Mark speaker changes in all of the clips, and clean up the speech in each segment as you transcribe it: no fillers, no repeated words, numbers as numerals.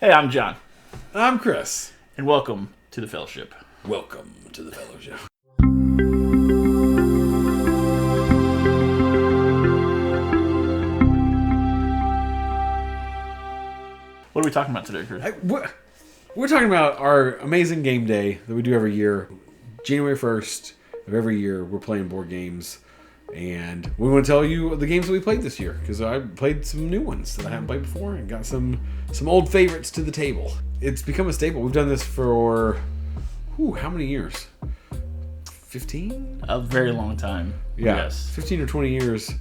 Speaker 1: Hey, I'm John.
Speaker 2: I'm Chris.
Speaker 1: And welcome to the Fellowship.
Speaker 2: Welcome to the Fellowship.
Speaker 1: What are we talking about today, Chris?
Speaker 2: We're talking about our amazing game day that we do every year. January 1st of every year, we're playing board games. And we want to tell you the games that we played this year. Because I played some new ones that I haven't played before. And got some old favorites to the table. It's become a staple. We've done this for, how many years? 15?
Speaker 1: A very long time.
Speaker 2: Yeah,
Speaker 1: Yes.
Speaker 2: 15 or 20 years.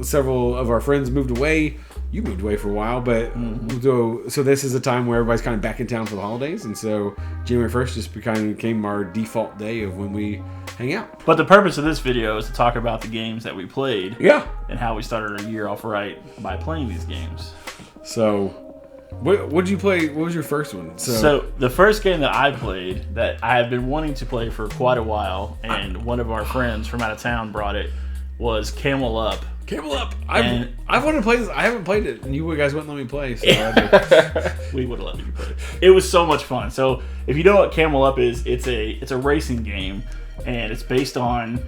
Speaker 2: Several of our friends moved away. You moved away for a while, but so this is a time where everybody's kind of back in town for the holidays, and so January 1st just became our default day of when we hang out.
Speaker 1: But the purpose of this video is to talk about the games that we played.
Speaker 2: Yeah.
Speaker 1: And how we started our year off right by playing these games.
Speaker 2: So, what did you play? What was your first one?
Speaker 1: So the first game that I played that I have been wanting to play for quite a while, and one of our friends from out of town brought it, was Camel Up.
Speaker 2: Camel Up. I've wanted to play this. I haven't played it, and you guys wouldn't let me play. So
Speaker 1: we would have let you play it. It was so much fun. So if you know what Camel Up is, it's a racing game, and it's based on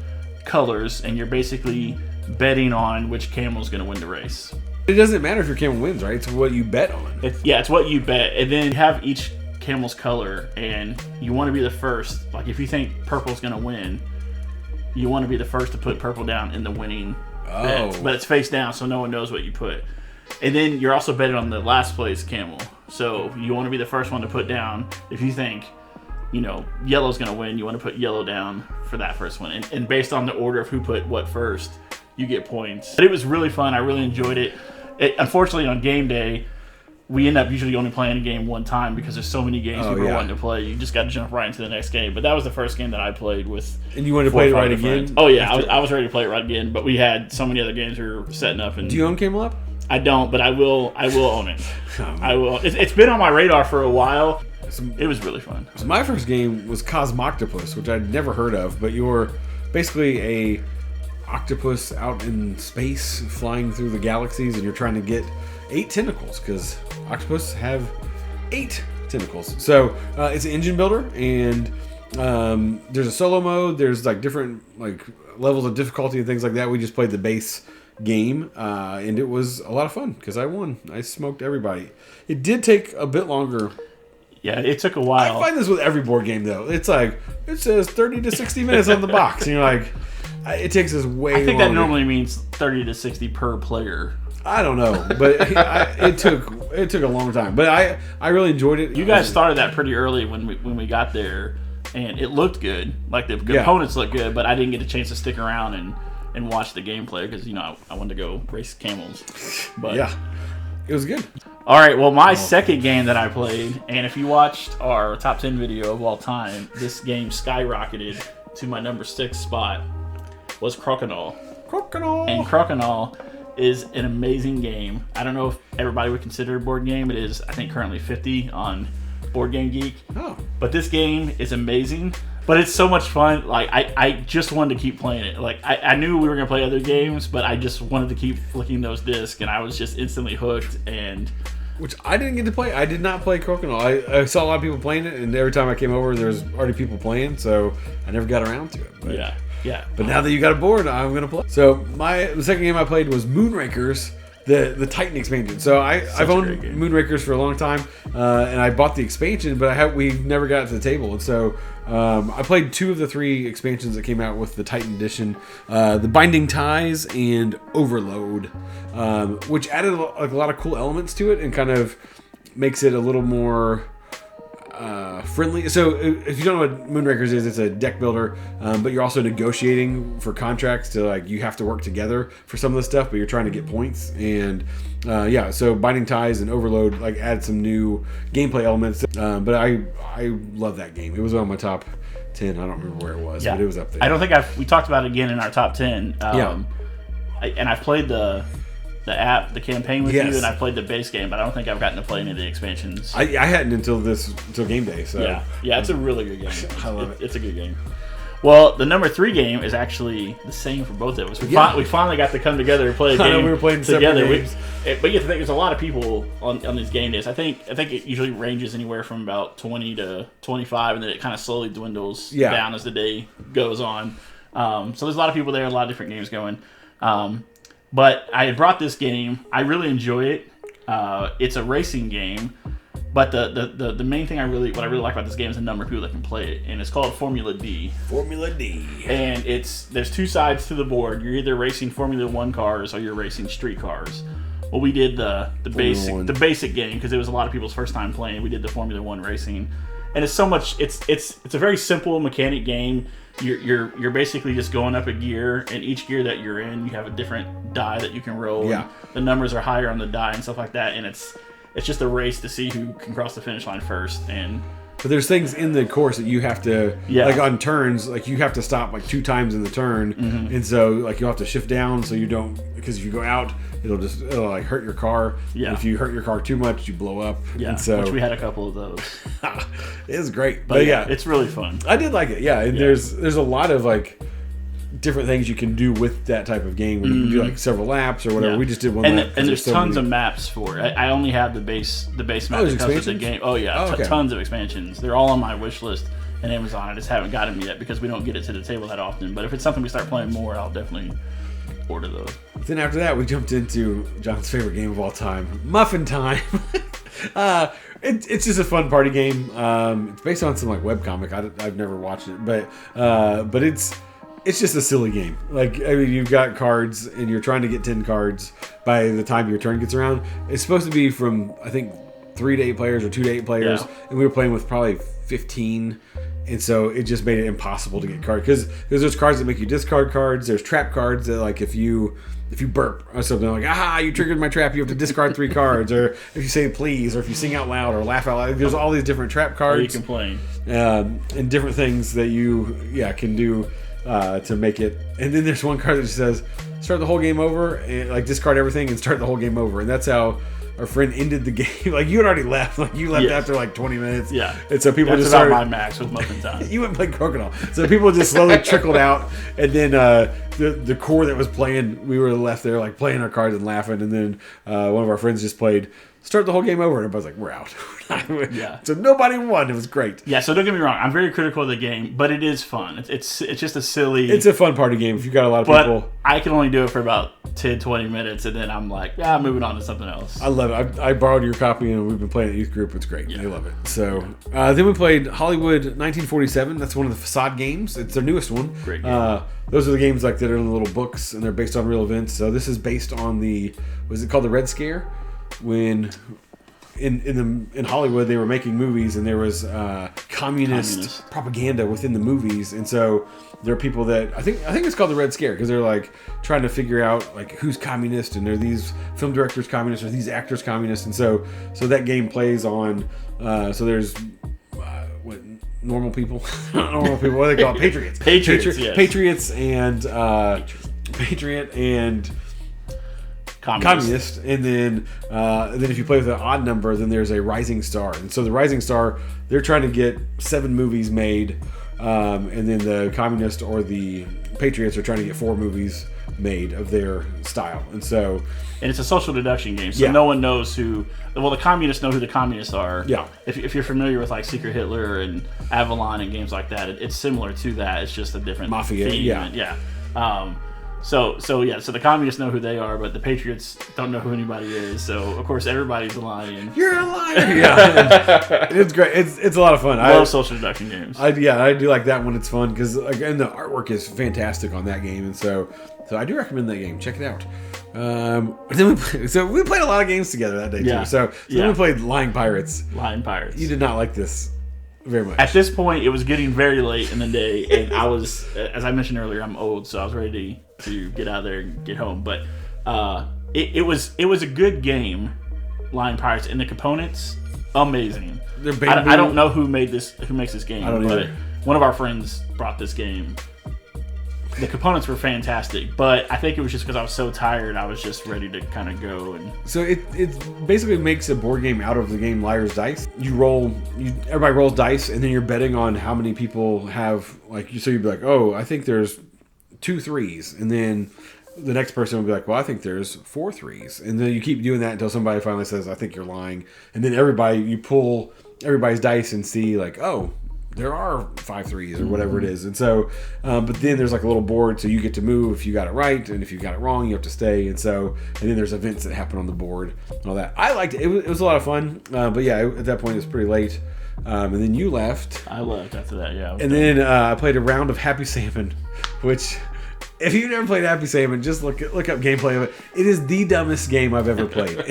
Speaker 1: colors, and you're basically betting on which camel is going to win the race.
Speaker 2: It doesn't matter if your camel wins, right? It's what you bet on.
Speaker 1: It's what you bet, and then you have each camel's color, and you want to be the first. Like if you think purple's going to win, you want to be the first to put purple down in the winning bet. But it's face down, so no one knows what you put. And then you're also betting on the last place camel. So you want to be the first one to put down. If you think, yellow's going to win, you want to put yellow down for that first one. And based on the order of who put what first, you get points. But it was really fun. I really enjoyed it. Unfortunately, on game day, we end up usually only playing a game one time because there's so many games people are wanting to play. You just got to jump right into the next game. But that was the first game that I played with.
Speaker 2: And you wanted to play it right again?
Speaker 1: Oh yeah, I was ready to play it right again. But we had so many other games we were setting up. And
Speaker 2: do you own Camel Up?
Speaker 1: I don't, but I will own it. I will. It's been on my radar for a while. It was really fun.
Speaker 2: So my first game was Cosmoctopus, which I'd never heard of. But you're basically a octopus out in space, flying through the galaxies, and you're trying to get 8 tentacles because octopus have 8 tentacles. So it's an engine builder, and there's a solo mode. There's different levels of difficulty and things like that. We just played the base game, and it was a lot of fun because I won. I smoked everybody. It did take a bit longer.
Speaker 1: Yeah, it took a while.
Speaker 2: I find this with every board game though. It's it says 30 to 60 minutes on the box, and you're like, it takes us way longer.
Speaker 1: I think that normally means 30 to 60 per player.
Speaker 2: I don't know, but it took a long time. But I really enjoyed it.
Speaker 1: You guys started that pretty early when we got there, and it looked good. Like the components looked good, but I didn't get a chance to stick around and watch the gameplay because I wanted to go race camels. But
Speaker 2: yeah, it was good.
Speaker 1: All right, well, my second game that I played, and if you watched our top 10 video of all time, this game skyrocketed to my number 6 spot, was Crokinole. And Crokinole is an amazing game. I don't know if everybody would consider it a board game. It is, I think, currently 50 on Board Game Geek.
Speaker 2: Oh.
Speaker 1: But this game is amazing. But it's so much fun. I just wanted to keep playing it. I knew we were going to play other games, but I just wanted to keep flicking those discs, and I was just instantly hooked.
Speaker 2: Which I didn't get to play. I did not play Crokinole. I saw a lot of people playing it, and every time I came over, there was already people playing, so I never got around to it. But,
Speaker 1: yeah.
Speaker 2: But now that you got a board, I'm going to play. So the second game I played was Moonrakers, the Titan expansion. So I've owned Moonrakers for a long time, and I bought the expansion, but we never got to the table. And so I played 2 of the 3 expansions that came out with the Titan edition, the Binding Ties and Overload, which added a lot of cool elements to it and kind of makes it a little more friendly. So if you don't know what Moonrakers is, it's a deck builder, but you're also negotiating for contracts to you have to work together for some of the stuff, but you're trying to get points. And so Binding Ties and Overload add some new gameplay elements. But I love that game. It was on my top 10. I don't remember where it was, but it was up there.
Speaker 1: I don't think we talked about it again in our top 10. And I've played the the campaign with you, and I played the base game, but I don't think I've gotten to play any of the expansions.
Speaker 2: I hadn't until game day. So
Speaker 1: yeah, it's a really good game.
Speaker 2: I love it.
Speaker 1: It's a good game. Well, the number 3 game is actually the same for both of us. We finally got to come together and play a game
Speaker 2: we were playing
Speaker 1: together. But you have to think there's a lot of people on these game days. I think it usually ranges anywhere from about 20 to 25, and then it kind of slowly dwindles down as the day goes on. So there's a lot of people there, a lot of different games going. But I had brought this game. I really enjoy it. It's a racing game, but the main thing what I really like about this game is the number of people that can play it, and it's called Formula D.
Speaker 2: Formula D.
Speaker 1: And there's two sides to the board. You're either racing Formula 1 cars or you're racing street cars. Well, we did the basic game because it was a lot of people's first time playing. We did the Formula 1 racing, and it's so much. It's a very simple mechanic game. You're basically just going up a gear, and each gear that you're in, you have a different die that you can roll.
Speaker 2: Yeah.
Speaker 1: The numbers are higher on the die and stuff like that, and it's just a race to see who can cross the finish line first.
Speaker 2: But there's things in the course that you have to, like on turns, like you have to stop like 2 times in the turn, and so like you'll have to shift down so you don't, because if you go out, it'll like hurt your car.
Speaker 1: Yeah.
Speaker 2: And if you hurt your car too much, you blow up.
Speaker 1: Yeah.
Speaker 2: And so
Speaker 1: which we had a couple of those.
Speaker 2: It is great,
Speaker 1: but yeah, it's really fun.
Speaker 2: I did like it. Yeah, and there's a lot of like different things you can do with that type of game where you can do like several laps or whatever. We just did one lap.
Speaker 1: And there's tons of maps for it. I only have the base map that comes with the game. Oh yeah, tons of expansions. They're all on my wish list in Amazon. I just haven't got them yet because we don't get it to the table that often. But if it's something we start playing more, I'll definitely order those.
Speaker 2: Then after that, we jumped into John's favorite game of all time, Muffin Time. It's just a fun party game. It's based on some like webcomic. I've never watched it, but it's just a silly game. Like, I mean, you've got cards, and you're trying to get 10 cards by the time your turn gets around. It's supposed to be from, I think, 3 to 8 players or 2 to 8 players, and we were playing with probably 15. And so it just made it impossible to get cards. Because there's cards that make you discard cards. There's trap cards that, like, if you burp or something, like, you triggered my trap, you have to discard 3 cards. Or if you say please, or if you sing out loud or laugh out loud. There's all these different trap cards.
Speaker 1: Or you complain.
Speaker 2: And different things that you can do to make it. And then there's one card that just says, start the whole game over, and like discard everything and start the whole game over. And that's how our friend ended the game. Like, you had already left. Like, you left after like 20 minutes.
Speaker 1: Yeah.
Speaker 2: And so people
Speaker 1: That's
Speaker 2: just
Speaker 1: about
Speaker 2: started.
Speaker 1: My max with Muffin Time.
Speaker 2: You went and played Crocodile. So people just slowly trickled out. And then the core that was playing, we were left there like playing our cards and laughing. And then one of our friends just played, start the whole game over. And everybody's like, we're out.
Speaker 1: Yeah.
Speaker 2: So nobody won. It was great.
Speaker 1: Yeah, so don't get me wrong. I'm very critical of the game, but it is fun. It's just a silly...
Speaker 2: It's a fun party game if you've got a lot of people.
Speaker 1: But I can only do it for about 10, 20 minutes, and then I'm like, moving on to something else.
Speaker 2: I love it. I borrowed your copy, and we've been playing at youth group. It's great. They love it. So then we played Hollywood 1947. That's one of the Facade games. It's their newest one.
Speaker 1: Great game.
Speaker 2: Those are the games like that are in the little books, and they're based on real events. So this is based on was it called the Red Scare? When... In Hollywood, they were making movies, and there was communist propaganda within the movies, and so there are people that I think it's called the Red Scare because they're like trying to figure out like who's communist, and are these film directors communist, or these actors communist, and so that game plays on. So there's normal people, not normal people. What do they call it? Patriots,
Speaker 1: yes.
Speaker 2: Patriots, and Patriot and. Communist, and then if you play with an odd number, then there's a Rising Star, and so the Rising Star, they're trying to get 7 movies made, and then the Communist or the Patriots are trying to get 4 movies made of their style, and
Speaker 1: it's a social deduction game, so no one knows who. Well, the Communists know who the Communists are. Yeah. If you're familiar with like Secret Hitler and Avalon and games like that, it's similar to that. It's just a different
Speaker 2: mafia.
Speaker 1: Theme. So the Communists know who they are, but the Patriots don't know who anybody is. So of course everybody's lying.
Speaker 2: You're a liar. Yeah, it's great. It's a lot of fun.
Speaker 1: I love social deduction games.
Speaker 2: I do like that one. It's fun because again the artwork is fantastic on that game, and so I do recommend that game. Check it out. Then we played a lot of games together that day too. So then we played Lying Pirates.
Speaker 1: Lying Pirates.
Speaker 2: You did not like this very much.
Speaker 1: At this point, it was getting very late in the day, and I was, as I mentioned earlier, I'm old, so I was ready to get out of there and get home. But it was a good game, Lying Pirates, and the components amazing. I don't know who makes this game, but one of our friends brought this game. The components were fantastic, but I think it was just because I was so tired, I was just ready to kind of go. And
Speaker 2: so it basically makes a board game out of the game Liar's Dice. Everybody rolls dice, and then you're betting on how many people have, like, so you'd be like, oh, I think there's 2 3s, and then the next person will be like, well, I think there's 4 threes. And then you keep doing that until somebody finally says, I think you're lying. And then you pull everybody's dice and see like, oh, there are 5 threes or whatever it is. And so, but then there's like a little board, so you get to move if you got it right, and if you got it wrong, you have to stay. And then there's events that happen on the board and all that. I liked it. It was a lot of fun. But yeah, at that point, it was pretty late. And then you left.
Speaker 1: I left after that, yeah.
Speaker 2: And then I played a round of Happy Salmon, which, if you've never played Happy Salmon, just look up gameplay of it. It is the dumbest game I've ever played, but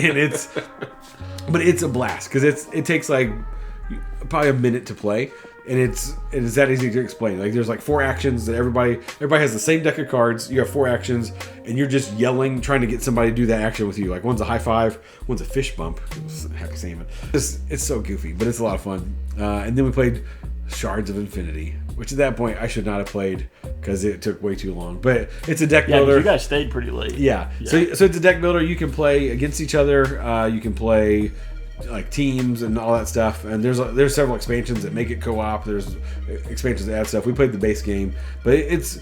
Speaker 2: it's a blast because it takes like probably a minute to play. And it's that easy to explain. Like there's like 4 actions that everybody has the same deck of cards. You have 4 actions, and you're just yelling, trying to get somebody to do that action with you. Like one's a high five, one's a fish bump. It was Happy Salmon. It's so goofy, but it's a lot of fun. And then we played Shards of Infinity, which at that point I should not have played because it took way too long. But it's a deck builder.
Speaker 1: You guys stayed pretty late.
Speaker 2: Yeah. So it's a deck builder. You can play against each other. You can play like teams and all that stuff, and there's several expansions that make it co-op. There's expansions that add stuff. We played the base game, but it's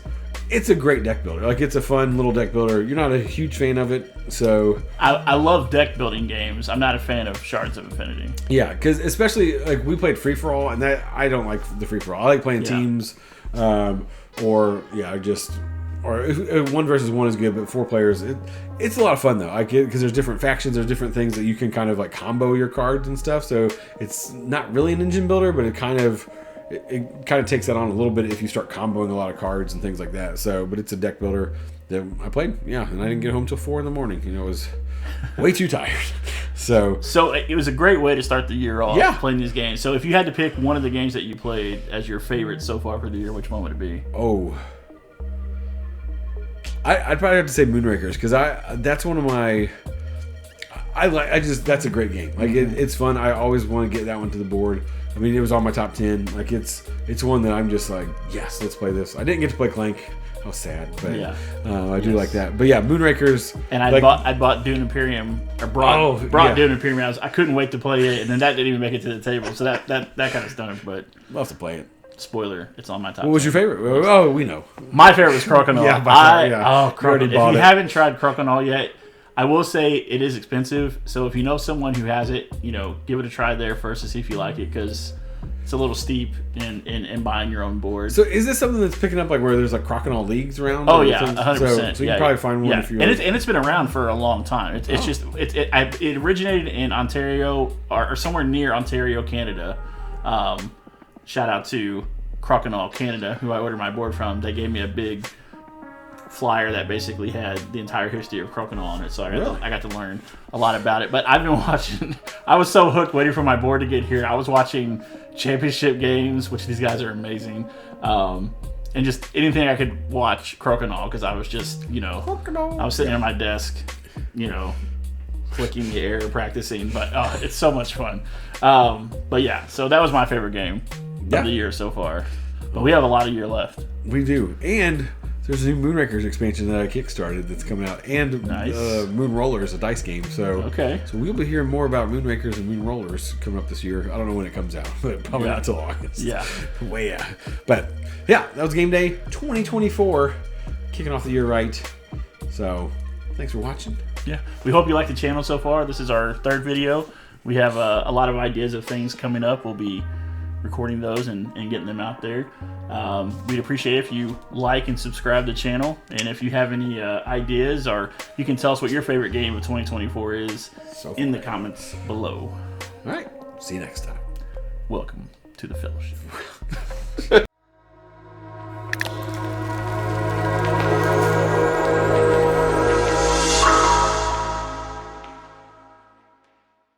Speaker 2: a great deck builder. Like it's a fun little deck builder. You're not a huge fan of it, so
Speaker 1: I love deck building games. I'm not a fan of Shards of Infinity.
Speaker 2: Yeah, because especially like we played free for all, and that I don't like the free for all. I like playing teams, or 1 versus 1 is good, but 4 players, it's a lot of fun though. I get because there's different factions, there's different things that you can kind of like combo your cards and stuff. So it's not really an engine builder, but it kind of takes that on a little bit if you start comboing a lot of cards and things like that. So, but it's a deck builder that I played, and I didn't get home till 4 in the morning. I was way too tired. So
Speaker 1: it was a great way to start the year off playing these games. So if you had to pick one of the games that you played as your favorite so far for the year, which one would it be?
Speaker 2: Oh. I'd probably have to say Moonrakers because that's one of my that's a great game. Like it's fun. I always want to get that one to the board. I mean, it was on my top 10. Like it's one that I'm just like, yes, let's play this. I didn't get to play Clank. I was sad, but I do like that. But yeah, Moonrakers.
Speaker 1: And I bought Dune Imperium or brought Dune Imperium. I couldn't wait to play it, and then that didn't even make it to the table. So that kind of stung it. But
Speaker 2: love to play it.
Speaker 1: Spoiler, it's on my top.
Speaker 2: What was your favorite? Oh, we know.
Speaker 1: My favorite was Crokinole.
Speaker 2: Crokinole.
Speaker 1: If you haven't tried Crokinole yet, I will say it is expensive. So if you know someone who has it, give it a try there first to see if you like it, because it's a little steep in buying your own board.
Speaker 2: So is this something that's picking up like where there's like Crokinole leagues around?
Speaker 1: Oh yeah, 100%.
Speaker 2: So you can probably find one if you.
Speaker 1: And it's been around for a long time. It originated in Ontario or somewhere near Ontario, Canada. Shout out to Crokinole Canada, who I ordered my board from. They gave me a big flyer that basically had the entire history of Crokinole on it, so I got to learn a lot about it. But I've been watching. I was so hooked waiting for my board to get here. I was watching championship games, which these guys are amazing, and just anything I could watch Crokinole because I was just I was sitting at my desk, flicking the air, practicing. But it's so much fun. But yeah, so that was my favorite game of the year so far. But we have a lot of year left.
Speaker 2: We do. And there's a new Moonrakers expansion that I kickstarted that's coming out. And Moon Rollers, a dice game. So we'll be hearing more about Moonrakers and Moon Rollers coming up this year. I don't know when it comes out, but probably not till August.
Speaker 1: Yeah.
Speaker 2: Way out. But yeah, that was Game Day 2024. Kicking off the year right. So thanks for watching.
Speaker 1: Yeah. We hope you like the channel so far. This is our 3rd video. We have a lot of ideas of things coming up. We'll be recording those and getting them out there. We'd appreciate if you like and subscribe to the channel, and if you have any ideas, or you can tell us what your favorite game of 2024 is in the comments below.
Speaker 2: All right, see you next time.
Speaker 1: Welcome to the Fellowship.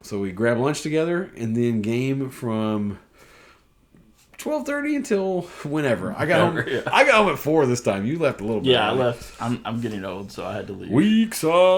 Speaker 2: So we grab lunch together and then game from 12:30 until whenever. I got home. I got home at 4 this time. You left a little bit.
Speaker 1: Yeah, early. I left. I'm getting old, so I had to leave.
Speaker 2: Weak sauce.